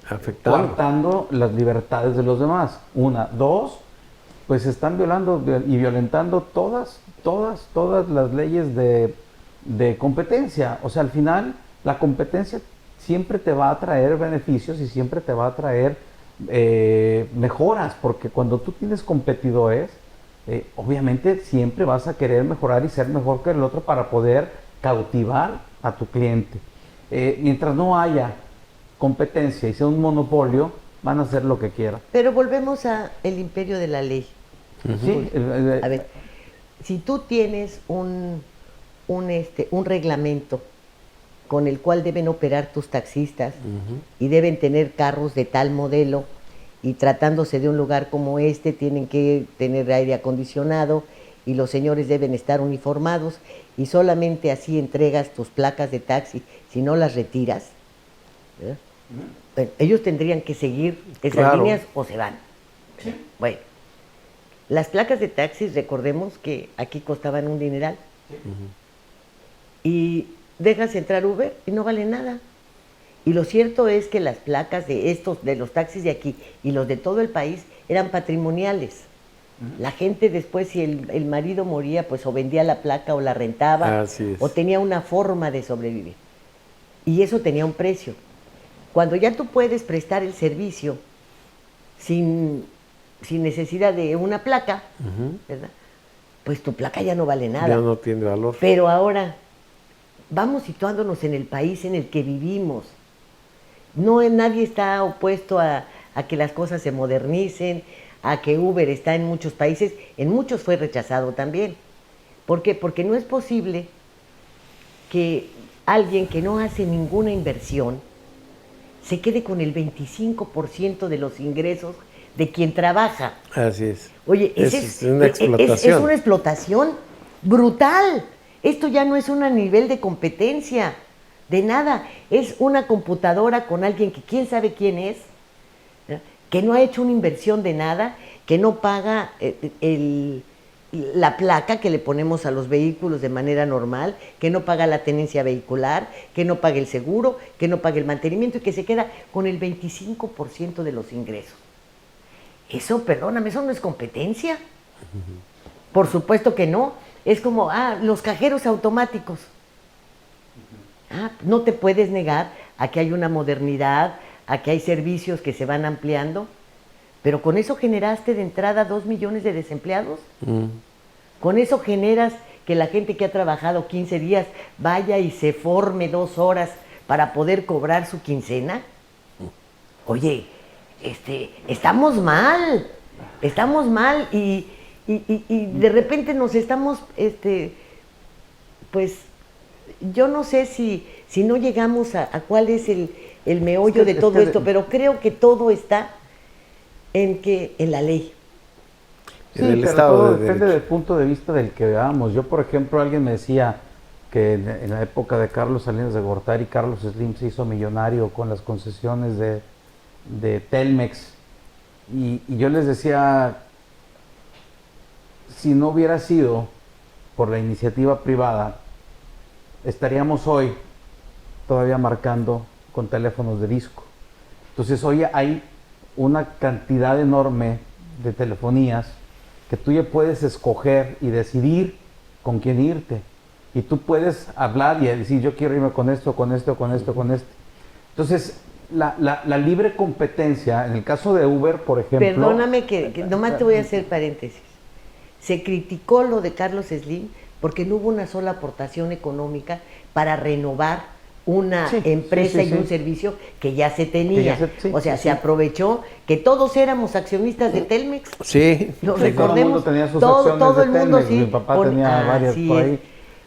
afectando. coartando las libertades de los demás. Una, dos, pues están violando y violentando todas las leyes de competencia. O sea, al final, la competencia siempre te va a traer beneficios y siempre te va a traer mejoras, porque cuando tú tienes competidores, obviamente siempre vas a querer mejorar y ser mejor que el otro para poder cautivar a tu cliente. Mientras no haya competencia y sea un monopolio, van a hacer lo que quieran. Pero volvemos a el imperio de la ley. Sí, A ver, si tú tienes un reglamento con el cual deben operar tus taxistas y deben tener carros de tal modelo, y tratándose de un lugar como este tienen que tener aire acondicionado y los señores deben estar uniformados, y solamente así entregas tus placas de taxi, si no las retiras, ¿verdad? Bueno, ellos tendrían que seguir esas Claro. líneas o se van. Bueno, las placas de taxis, recordemos que aquí costaban un dineral. Y dejas entrar Uber y no vale nada. Y lo cierto es que las placas de los taxis de aquí y los de todo el país eran patrimoniales. La gente después, si el marido moría, pues o vendía la placa o la rentaba, Así es. o tenía una forma de sobrevivir. Y eso tenía un precio. Cuando ya tú puedes prestar el servicio sin necesidad de una placa, ¿verdad? Pues tu placa ya no vale nada. Ya no tiene valor. Pero ahora, vamos situándonos en el país en el que vivimos. Nadie está opuesto a que las cosas se modernicen, a que Uber está en muchos países, en muchos fue rechazado también. ¿Por qué? Porque no es posible que alguien que no hace ninguna inversión se quede con el 25% de los ingresos de quien trabaja. Así es. Oye, Es una explotación. Es una explotación brutal. Esto ya no es un nivel de competencia, de nada. Es una computadora con alguien que quién sabe quién es, ¿no? Que no ha hecho una inversión de nada, que no paga la placa que le ponemos a los vehículos de manera normal, que no paga la tenencia vehicular, que no paga el seguro, que no paga el mantenimiento y que se queda con el 25% de los ingresos. Eso, perdóname, eso no es competencia. Por supuesto que no. Es como, los cajeros automáticos. No te puedes negar a que hay una modernidad, a que hay servicios que se van ampliando, pero con eso generaste de entrada 2 millones de desempleados. Con eso generas que la gente que ha trabajado 15 días vaya y se forme 2 horas para poder cobrar su quincena. Oye, estamos mal y de repente nos estamos, pues, yo no sé si no llegamos a cuál es el meollo de todo esto, pero creo que todo está en la ley. Sí, En el pero Estado todo de depende Derecho. del punto de vista del que veamos. Yo, por ejemplo, alguien me decía que en la época de Carlos Salinas de Gortari, Carlos Slim se hizo millonario con las concesiones de Telmex. Y yo les decía, si no hubiera sido por la iniciativa privada, estaríamos hoy todavía marcando con teléfonos de disco. Entonces hoy hay una cantidad enorme de telefonías que tú ya puedes escoger y decidir con quién irte. Y tú puedes hablar y decir, yo quiero irme con esto, con esto, con esto, con esto. Entonces, la libre competencia, en el caso de Uber, por ejemplo... Perdóname que nomás te voy a hacer paréntesis. Se criticó lo de Carlos Slim porque no hubo una sola aportación económica para renovar una empresa y un servicio que ya se tenía. Se aprovechó que todos éramos accionistas de Telmex. Sí. Lo Sí, recordemos, todo el mundo tenía sus todo acciones el de mundo Telmex. sí. Mi papá tenía varias así por es. ahí.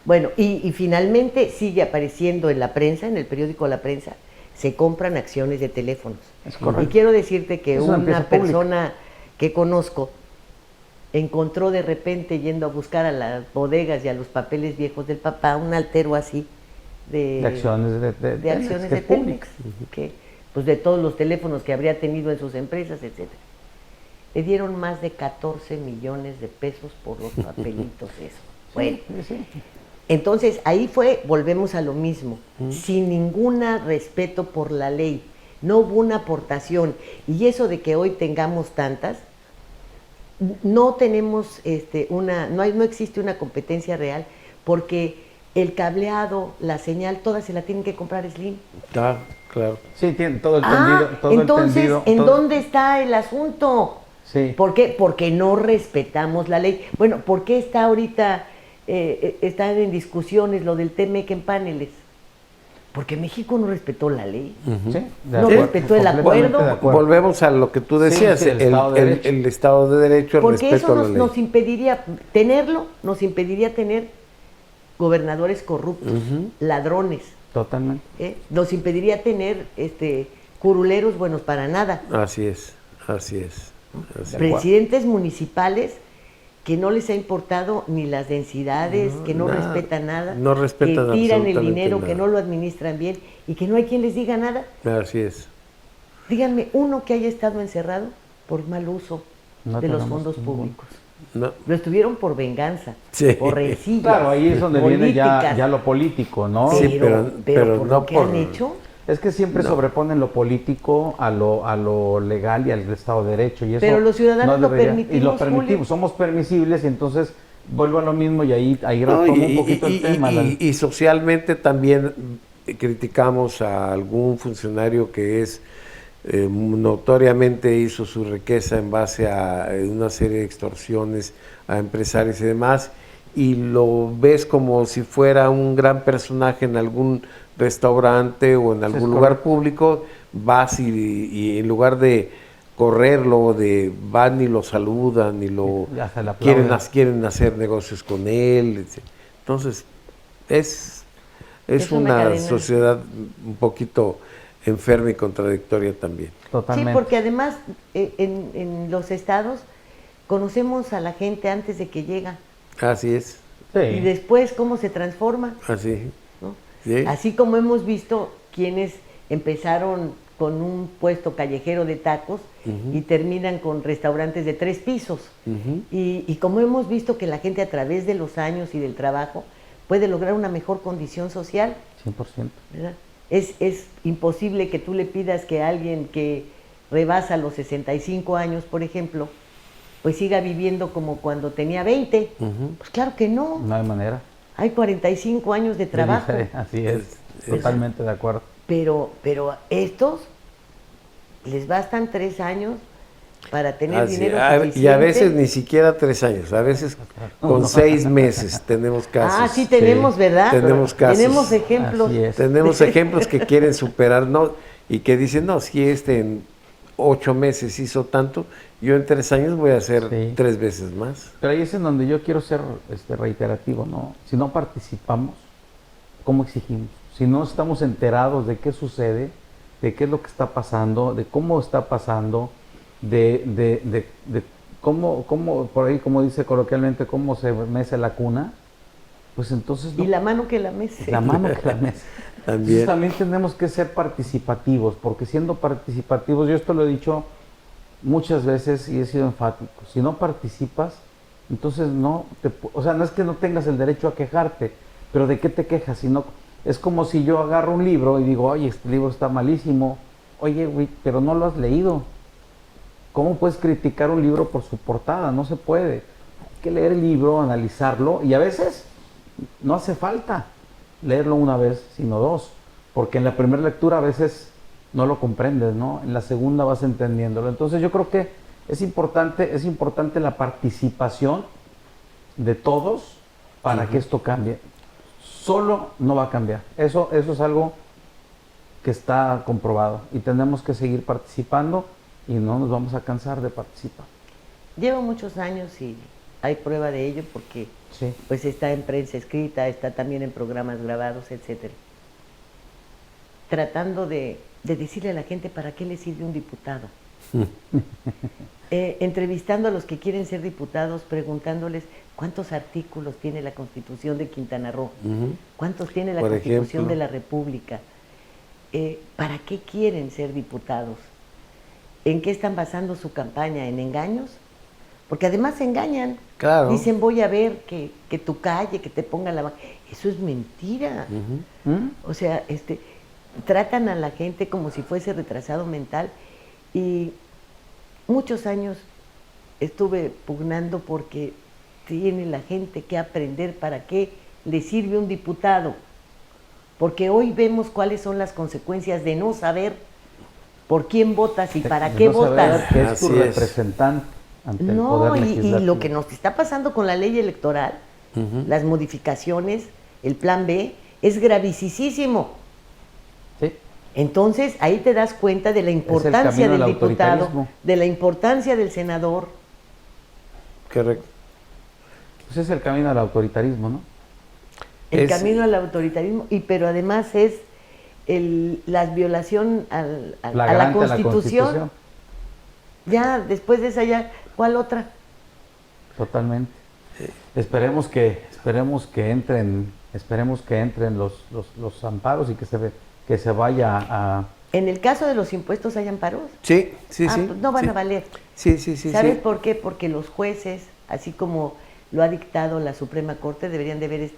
Bueno, y finalmente sigue apareciendo en la prensa, en el periódico La Prensa, se compran acciones de teléfonos. Es correcto. Y quiero decirte que Es una empresa una pública. persona que conozco encontró de repente, yendo a buscar a las bodegas y a los papeles viejos del papá, un altero así de acciones de acciones que de es pública. Telmex, que, pues de todos los teléfonos que habría tenido en sus empresas, etcétera. Le dieron más de 14 millones de pesos por los papelitos esos. Bueno, entonces ahí volvemos a lo mismo, sin ningún respeto por la ley, no hubo una aportación, y eso de que hoy tengamos tantas, no tenemos no existe una competencia real, porque el cableado, la señal, todas se la tienen que comprar Slim. Claro. Sí, tiene todo el tendido. Todo entonces, el tendido, ¿en todo... dónde está el asunto? Sí. ¿Por qué? Porque no respetamos la ley. Bueno, ¿por qué está ahorita, están en discusiones lo del TMEC en paneles? Porque México no respetó la ley. Sí, de No acuerdo, respetó el completamente acuerdo. de acuerdo. Volvemos a lo que tú decías, Sí, el Estado de Derecho. el Estado de Derecho, el Porque respeto eso a la ley. nos impediría tener gobernadores corruptos, ladrones, Totalmente. nos impediría tener curuleros buenos para nada, Así es. presidentes municipales que no les ha importado ni las densidades, que no nada, respetan nada, no respetan que tiran el absolutamente dinero, nada. que no lo administran bien y que no hay quien les diga nada. Así es. Díganme uno que haya estado encerrado por mal uso No de los tenemos fondos ninguno. públicos. No. Lo estuvieron por venganza, Sí. por rencillas. Claro, ahí es donde viene políticas. ya lo político, ¿no? Sí, pero por no lo que por- han hecho. Es que siempre sobreponen lo político a lo legal y al Estado de Derecho. Y eso Pero los ciudadanos lo Y lo permitimos, permitimos, Julio. somos permisibles y entonces vuelvo a lo mismo y ahí No, retomo un poquito el tema. y socialmente también criticamos a algún funcionario que notoriamente hizo su riqueza en base a una serie de extorsiones a empresarios y demás, y lo ves como si fuera un gran personaje en algún restaurante o en algún lugar público, vas y en lugar de correrlo, de van y lo saludan y lo Ya se le aplauden. quieren hacer negocios con él. Entonces, es una una cadena. sociedad un poquito enferma y contradictoria también. Totalmente. Sí, porque además en los estados conocemos a la gente antes de que llega Así es, Sí. y después cómo se transforma, así. ¿no? ¿Sí? Así como hemos visto quienes empezaron con un puesto callejero de tacos y terminan con restaurantes de 3 pisos. Ujú. Y como hemos visto que la gente a través de los años y del trabajo puede lograr una mejor condición social, 100%. ¿verdad? Es imposible que tú le pidas que alguien que rebasa los 65 años, por ejemplo, pues siga viviendo como cuando tenía 20. Ujú. Pues claro que no. No hay manera. Hay 45 años de trabajo. Así es. Totalmente de acuerdo. Pero a estos les bastan 3 años para tener Así, dinero y suficiente. a veces ni siquiera 3 años, a veces con 6 meses tenemos casos. Ah, sí tenemos, Sí, ¿verdad? tenemos casos. Tenemos ejemplos. Así es. Tenemos ejemplos que quieren superar, ¿no? Y que dicen, no, si en 8 meses hizo tanto, yo en 3 años voy a hacer Sí. 3 veces más. Pero ahí es en donde yo quiero ser reiterativo, ¿no? Si no participamos, ¿cómo exigimos? Si no estamos enterados de qué sucede, de qué es lo que está pasando, de cómo está pasando, de cómo, por ahí, como dice coloquialmente, cómo se mece la cuna, pues entonces no. Y la mano que la mece. La mano que la mece. También. Entonces también tenemos que ser participativos, porque siendo participativos, yo esto lo he dicho muchas veces y he sido enfático, si no participas, entonces no es que no tengas el derecho a quejarte, pero ¿de qué te quejas? Si no, es como si yo agarro un libro y digo, oye, este libro está malísimo, oye, güey, pero no lo has leído. ¿Cómo puedes criticar un libro por su portada? No se puede. Hay que leer el libro, analizarlo, y a veces no hace falta leerlo una vez, sino 2, porque en la primera lectura a veces no lo comprendes, ¿no? En la segunda vas entendiéndolo. Entonces yo creo que es importante la participación de todos para que esto cambie. Solo no va a cambiar. Eso es algo que está comprobado y tenemos que seguir participando y no nos vamos a cansar de participar. Llevo muchos años y hay prueba de ello porque Sí. pues está en prensa escrita, está también en programas grabados, etcétera. Tratando de decirle a la gente para qué le sirve un diputado. Entrevistando a los que quieren ser diputados, preguntándoles cuántos artículos tiene la Constitución de Quintana Roo, cuántos tiene la Por Constitución ejemplo. de la República, para qué quieren ser diputados, en qué están basando su campaña, en engaños, porque además se engañan. Claro. Dicen, voy a ver que tu calle, que te pongan la... Eso es mentira. O sea, tratan a la gente como si fuese retrasado mental y muchos años estuve pugnando porque tiene la gente que aprender para qué le sirve un diputado, porque hoy vemos cuáles son las consecuencias de no saber por quién votas y para qué No saber votas. que es tu Así es. representante ante el No, poder y legislativo. lo que nos está pasando con la ley electoral, las modificaciones, el plan B, es gravísimo. Sí. Entonces, ahí te das cuenta de la importancia camino del al diputado, autoritarismo. de la importancia del senador. Correcto. Pues es el camino al autoritarismo, ¿no? El Es- camino al autoritarismo, pero además es la violación a la Flagrante a Constitución. Ya, después de esa ya, ¿cuál otra? Totalmente. Esperemos que entren los amparos y que se vaya a... En el caso de los impuestos hay amparos. Sí, sí, sí. Pues no van sí. a valer. Sí, sí, sí. ¿Sabes sí. por qué? Porque los jueces, así como lo ha dictado la Suprema Corte, deberían de ver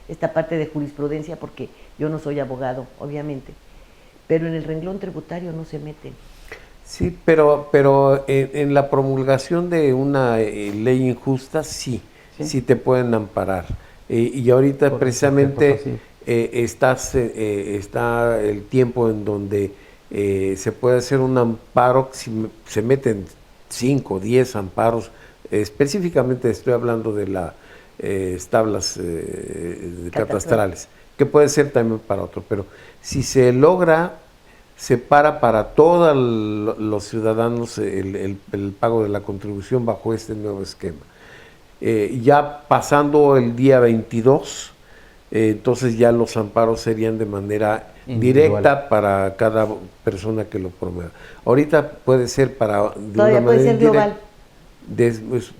esta parte de jurisprudencia, porque yo no soy abogado, obviamente, pero en el renglón tributario no se meten. Sí, pero en la promulgación de una ley injusta, sí te pueden amparar. Y ahorita Por precisamente supuesto, está el tiempo en donde se puede hacer un amparo, si se meten 5 o 10 amparos, específicamente estoy hablando de las tablas catastrales, que puede ser también para otro, pero si se logra separa para todos los ciudadanos el pago de la contribución bajo este nuevo esquema. Ya pasando el día 22, entonces ya los amparos serían de manera directa para cada persona que lo promueva. Ahorita puede ser para de todavía una puede manera ser global.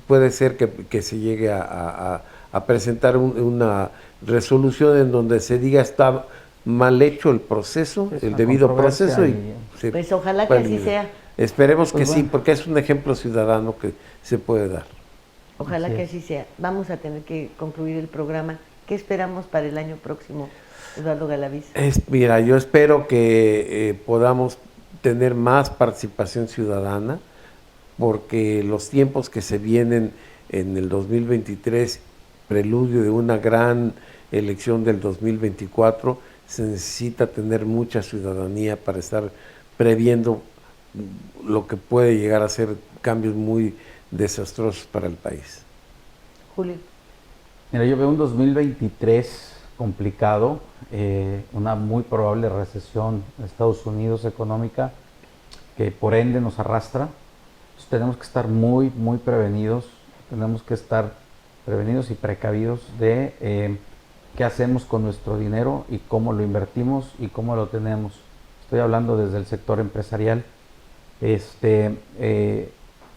Puede ser que se llegue a presentar una resolución en donde se diga está mal hecho el proceso, Es el una debido controversia proceso y Pues ojalá que así sea. Esperemos Pues que sí, bueno. porque es un ejemplo ciudadano que se puede dar. Ojalá Así que es. así sea. Vamos a tener que concluir el programa. ¿Qué esperamos para el año próximo, Eduardo Galaviz? Mira, yo espero que podamos tener más participación ciudadana, porque los tiempos que se vienen en el 2023, preludio de una gran elección del 2024, se necesita tener mucha ciudadanía para estar previendo lo que puede llegar a ser cambios muy desastrosos para el país. Julio. Mira, yo veo un 2023 complicado, una muy probable recesión en Estados Unidos económica, que por ende nos arrastra. Entonces, tenemos que estar muy, muy prevenidos, tenemos que estar prevenidos y precavidos de qué hacemos con nuestro dinero y cómo lo invertimos y cómo lo tenemos. Estoy hablando desde el sector empresarial.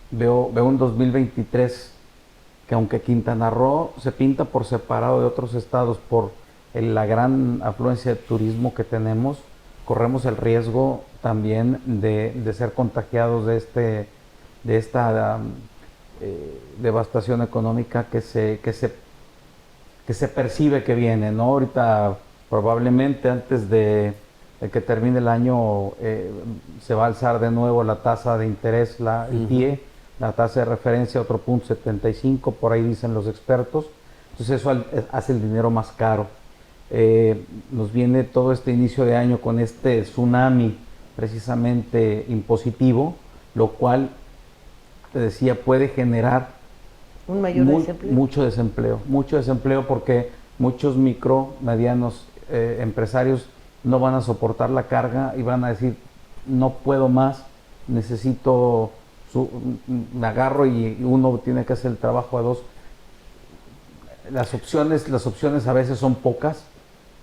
Veo un 2023 que, aunque Quintana Roo se pinta por separado de otros estados por la gran afluencia de turismo que tenemos, corremos el riesgo también de ser contagiados de esta devastación económica que se percibe que viene, ¿no? Ahorita probablemente antes de que termine el año se va a alzar de nuevo la tasa de interés, el TIE, la tasa de referencia, otro punto 75, por ahí dicen los expertos. Entonces eso hace el dinero más caro. Nos viene todo este inicio de año con este tsunami precisamente impositivo, lo cual, te decía, puede generar Un mayor desempleo. mucho desempleo porque muchos micro, medianos empresarios no van a soportar la carga y van a decir, no puedo más, necesito, me agarro y uno tiene que hacer el trabajo a dos. Las opciones a veces son pocas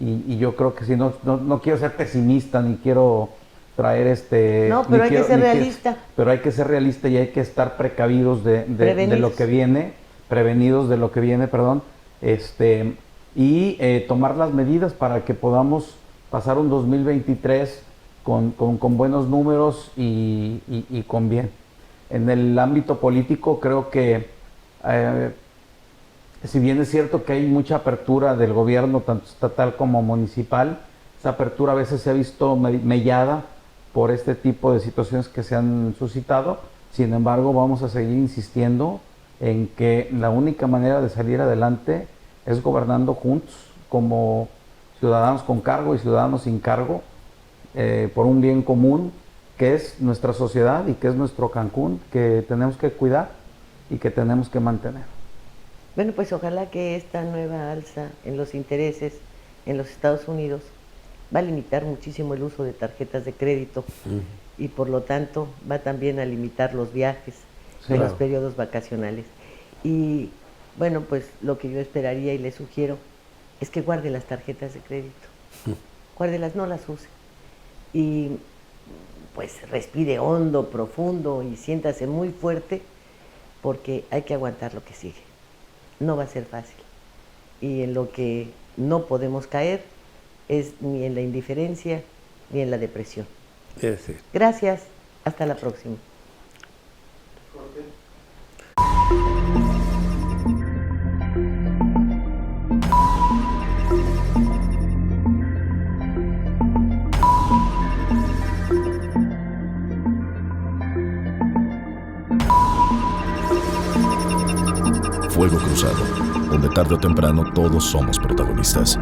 y yo creo que si no quiero ser pesimista ni quiero traer No, pero hay que ser realista. pero hay que ser realista y hay que estar precavidos de lo que viene, prevenidos de lo que viene, perdón, y tomar las medidas para que podamos pasar un 2023 con buenos números y con bien. En el ámbito político creo que si bien es cierto que hay mucha apertura del gobierno, tanto estatal como municipal, esa apertura a veces se ha visto mellada por este tipo de situaciones que se han suscitado. Sin embargo, vamos a seguir insistiendo en que la única manera de salir adelante es gobernando juntos, como ciudadanos con cargo y ciudadanos sin cargo, por un bien común, que es nuestra sociedad y que es nuestro Cancún, que tenemos que cuidar y que tenemos que mantener. Bueno, pues ojalá que esta nueva alza en los intereses en los Estados Unidos va a limitar muchísimo el uso de tarjetas de crédito y por lo tanto va también a limitar los viajes en los periodos vacacionales. Y bueno, pues lo que yo esperaría y le sugiero es que guarde las tarjetas de crédito. Guárdelas, no las use. Y pues respire hondo, profundo y siéntase muy fuerte porque hay que aguantar lo que sigue. No va a ser fácil. Y en lo que no podemos caer es ni en la indiferencia ni en la depresión. Sí. Gracias. Hasta la próxima. Fuego Cruzado, donde tarde o temprano todos somos protagonistas.